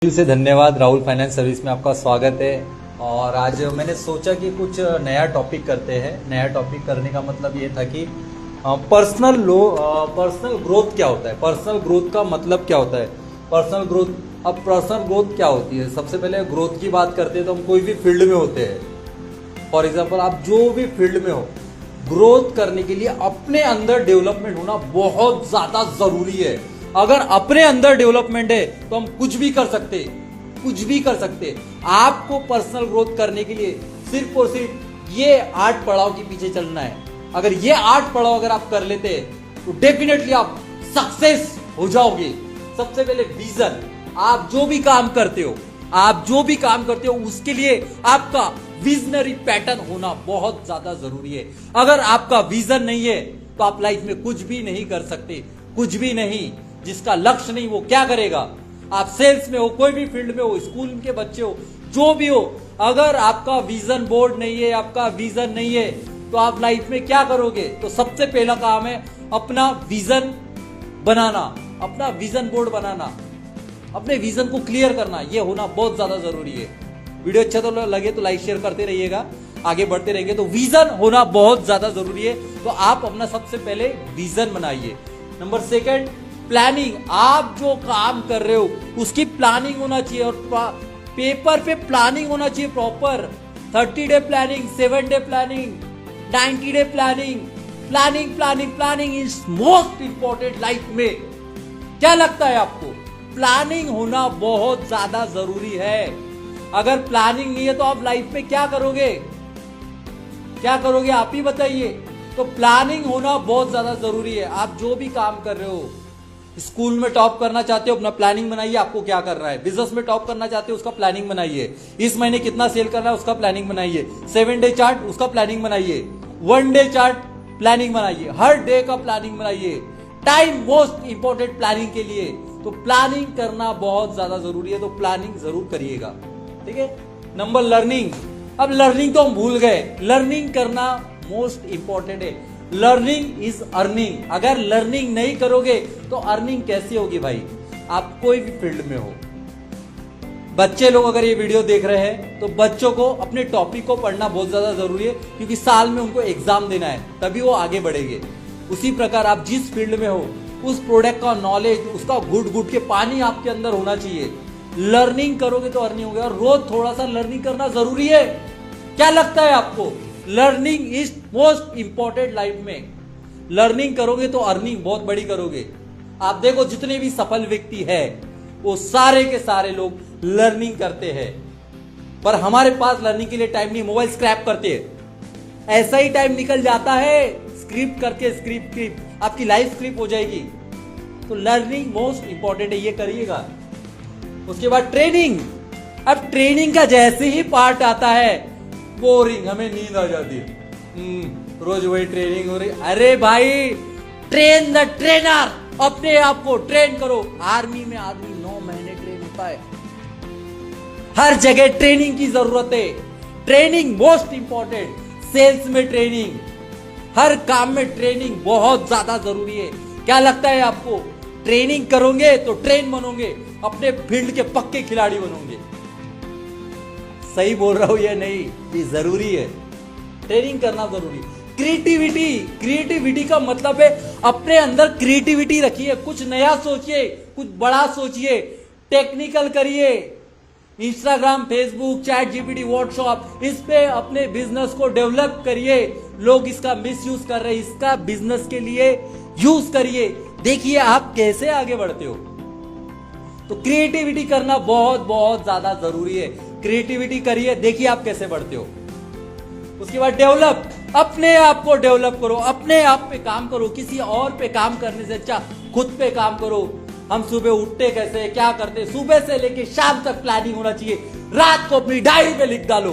दिल से धन्यवाद। राहुल फाइनेंस सर्विस में आपका स्वागत है। और आज मैंने सोचा कि कुछ नया टॉपिक करते हैं। नया टॉपिक करने का मतलब ये था कि पर्सनल ग्रोथ क्या होता है, पर्सनल ग्रोथ का मतलब क्या होता है, पर्सनल ग्रोथ। अब पर्सनल ग्रोथ क्या होती है? सबसे पहले ग्रोथ की बात करते हैं तो हम कोई भी फील्ड में होते हैं। फॉर एग्जाम्पल, आप जो भी फील्ड में हो, ग्रोथ करने के लिए अपने अंदर डेवलपमेंट होना बहुत ज्यादा जरूरी है। अगर अपने अंदर डेवलपमेंट है तो हम कुछ भी कर सकते, कुछ भी कर सकते। आपको पर्सनल ग्रोथ करने के लिए सिर्फ और सिर्फ ये 8 पड़ाव के पीछे चलना है। अगर ये 8 पड़ाव अगर आप कर लेते हैं तो डेफिनेटली आप सक्सेस हो जाओगे। सबसे पहले विजन। आप जो भी काम करते हो, आप जो भी काम करते हो उसके लिए आपका विजनरी पैटर्न होना बहुत ज्यादा जरूरी है। अगर आपका विजन नहीं है तो आप लाइफ में कुछ भी नहीं कर सकते, कुछ भी नहीं। जिसका लक्ष्य नहीं वो क्या करेगा? आप सेल्स में हो, कोई भी फील्ड में हो, स्कूल के बच्चे हो, जो भी हो, अगर आपका विजन बोर्ड नहीं है, आपका विजन नहीं है तो आप लाइफ में क्या करोगे? तो सबसे पहला काम है अपना विजन बनाना, अपना विजन बोर्ड बनाना, अपने विजन को क्लियर करना। यह होना बहुत ज्यादा जरूरी है। वीडियो अच्छा तो लगे तो लाइक शेयर करते रहिएगा, आगे बढ़ते रहेंगे। तो विजन होना बहुत ज्यादा जरूरी है। तो आप अपना सबसे पहले विजन बनाइए। Number second, planning. आप जो काम कर रहे हो उसकी प्लानिंग होना चाहिए और पेपर पे प्लानिंग होना चाहिए proper. 30 day planning, 7 day planning, 90 day planning. Planning planning planning is most important life में। क्या लगता है आपको? प्लानिंग होना बहुत ज्यादा जरूरी है। अगर प्लानिंग नहीं है तो आप लाइफ में क्या करोगे? क्या करोगे आप ही बताइए। तो प्लानिंग होना बहुत ज्यादा जरूरी है। आप जो भी काम कर रहे हो, स्कूल में टॉप करना चाहते हो, अपना प्लानिंग बनाइए आपको क्या करना है। बिजनेस में टॉप करना चाहते हो, उसका प्लानिंग बनाइए। इस महीने कितना सेल करना है उसका प्लानिंग बनाइए। 7 डे चार्ट उसका प्लानिंग बनाइए। 1 डे चार्ट प्लानिंग बनाइए। हर डे का प्लानिंग बनाइए। टाइम मोस्ट इंपॉर्टेंट प्लानिंग के लिए। तो प्लानिंग करना बहुत ज्यादा जरूरी है। तो प्लानिंग जरूर करिएगा, ठीक है। Number learning. अब लर्निंग तो हम भूल गए, लर्निंग करना मोस्ट इंपॉर्टेंट है। Learning is earning. अगर लर्निंग नहीं करोगे तो अर्निंग कैसी होगी भाई? आप कोई भी फील्ड में हो। बच्चे लोग अगर ये वीडियो देख रहे हैं तो बच्चों को अपने टॉपिक को पढ़ना बहुत ज्यादा जरूरी है, क्योंकि साल में उनको एग्जाम देना है, तभी वो आगे बढ़ेंगे। उसी प्रकार आप जिस फील्ड में हो उस प्रोडक्ट का नॉलेज, उसका घुट घुट के पानी आपके अंदर होना चाहिए। लर्निंग करोगे तो अर्निंग होगी। और रोज थोड़ा सा लर्निंग करना जरूरी है। क्या लगता है आपको? Learning is most important life में। लर्निंग करोगे तो अर्निंग बहुत बड़ी करोगे। आप देखो जितने भी सफल व्यक्ति है वो सारे के सारे लोग लर्निंग करते हैं। पर हमारे पास लर्निंग के लिए टाइम नहीं, मोबाइल स्क्रैप करते हैं। ऐसा ही टाइम निकल जाता है स्क्रिप्ट करके, स्क्रिप्ट आपकी लाइफ स्क्रिप्ट हो जाएगी। तो लर्निंग मोस्ट इंपॉर्टेंट है, ये करिएगा। उसके बाद ट्रेनिंग। अब ट्रेनिंग का जैसे ही पार्ट आता है बोरिंग, हमें नींद आ जाती है। रोज वही ट्रेनिंग हो रही। अरे भाई, ट्रेन द ट्रेनर। अपने आप को ट्रेन करो। आर्मी में आदमी 9 महीने ट्रेन होता है। हर जगह ट्रेनिंग की जरूरत है। Training most important. सेल्स में ट्रेनिंग, हर काम में ट्रेनिंग बहुत ज्यादा जरूरी है। क्या लगता है आपको? ट्रेनिंग करोगे तो ट्रेन बनोगे, अपने फील्ड के पक्के खिलाड़ी बनोगे। सही बोल रहा हूं या नहीं? ये जरूरी है, ट्रेनिंग करना जरूरी। क्रिएटिविटी। क्रिएटिविटी का मतलब है अपने अंदर क्रिएटिविटी रखिए, कुछ नया सोचिए, कुछ बड़ा सोचिए, टेक्निकल करिए। Instagram, Facebook, chat GPT, WhatsApp, इस पे अपने बिजनेस को डेवलप करिए। लोग इसका मिसयूज कर रहे हैं, इसका बिजनेस के लिए यूज करिए। देखिए आप कैसे आगे बढ़ते हो। तो क्रिएटिविटी करना बहुत बहुत ज्यादा जरूरी है। क्रिएटिविटी करिए, देखिए आप कैसे बढ़ते हो। उसके बाद डेवलप। अपने आप को डेवलप करो, अपने आप पे काम करो। किसी और पे काम करने से अच्छा खुद पे काम करो। हम सुबह उठते कैसे, क्या करते, सुबह से लेके शाम तक प्लानिंग होना चाहिए। रात को अपनी डायरी में लिख डालो,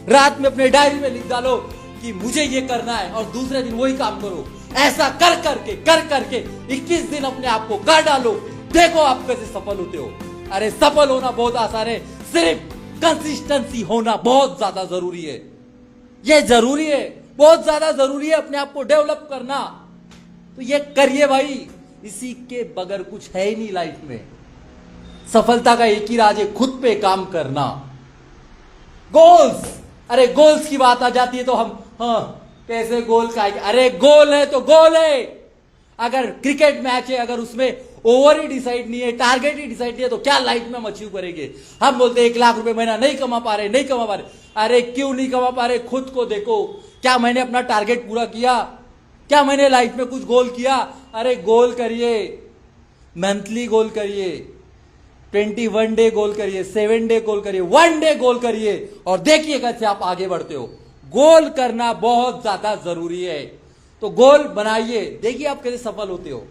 रात में अपने डायरी में लिख डालो कि मुझे ये करना है, और दूसरे दिन वही काम करो। ऐसा कर करके 21 दिन अपने आप को कर डालो। देखो आप कैसे सफल होते हो। अरे सफल होना बहुत आसान है, सिर्फ कंसिस्टेंसी होना बहुत ज्यादा जरूरी है। यह जरूरी है, बहुत ज्यादा जरूरी है अपने आप को डेवलप करना। तो ये करिए भाई, इसी के बगैर कुछ है ही नहीं लाइफ में। सफलता का एक ही राज है, खुद पे काम करना। गोल्स, अरे गोल्स की बात आ जाती है तो हम कैसे गोल का, अरे गोल है तो गोल है। अगर क्रिकेट मैच है, अगर उसमें ओवर ही डिसाइड नहीं है, टारगेट ही डिसाइड नहीं है, तो क्या लाइफ में हम अचीव करेंगे? हम बोलते हैं 1 लाख रुपए महीना नहीं कमा पा रहे, नहीं कमा पा रहे। अरे क्यों नहीं कमा पा रहे? खुद को देखो, क्या मैंने अपना टारगेट पूरा किया? क्या मैंने लाइफ में कुछ गोल किया? अरे गोल करिए, मंथली गोल करिए, 21 डे गोल करिए, 7 डे गोल करिए, 1 डे गोल करिए, और देखिए कैसे आप आगे बढ़ते हो। गोल करना बहुत ज्यादा जरूरी है। तो गोल बनाइए, देखिए आप कैसे सफल होते हो।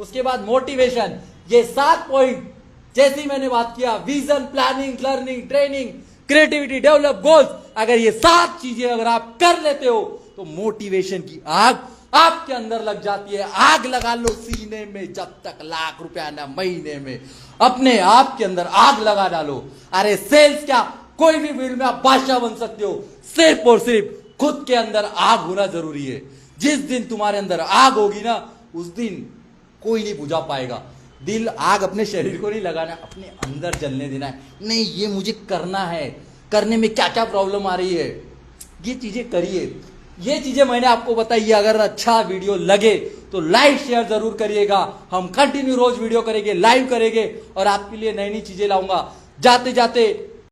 उसके बाद मोटिवेशन, ये 7 पॉइंट जैसी मैंने बात किया, vision, planning, learning, training, creativity, develop, goals, अगर ये 7 चीजें अगर आप कर लेते हो तो मोटिवेशन की आग आपके अंदर लग जाती है। आग लगा लो सीने में, जब तक लाख रुपया ना महीने में, अपने आप के अंदर आग लगा डालो। अरे सेल्स क्या, कोई भी फील्ड में आप बादशाह बन सकते हो, सिर्फ और सिर्फ खुद के अंदर आग होना जरूरी है। जिस दिन तुम्हारे अंदर आग होगी ना, उस दिन कोई नहीं बुझा पाएगा। दिल आग अपने शरीर को नहीं लगाना, अपने अंदर जलने देना है। नहीं, ये मुझे करना है, करने में क्या क्या प्रॉब्लम आ रही है, ये चीजें करिए। ये चीजें मैंने आपको बताई। अगर अच्छा वीडियो लगे तो लाइक शेयर जरूर करिएगा। हम कंटिन्यू रोज वीडियो करेंगे, लाइव करेंगे, और आपके लिए नई नई चीजें लाऊंगा। जाते जाते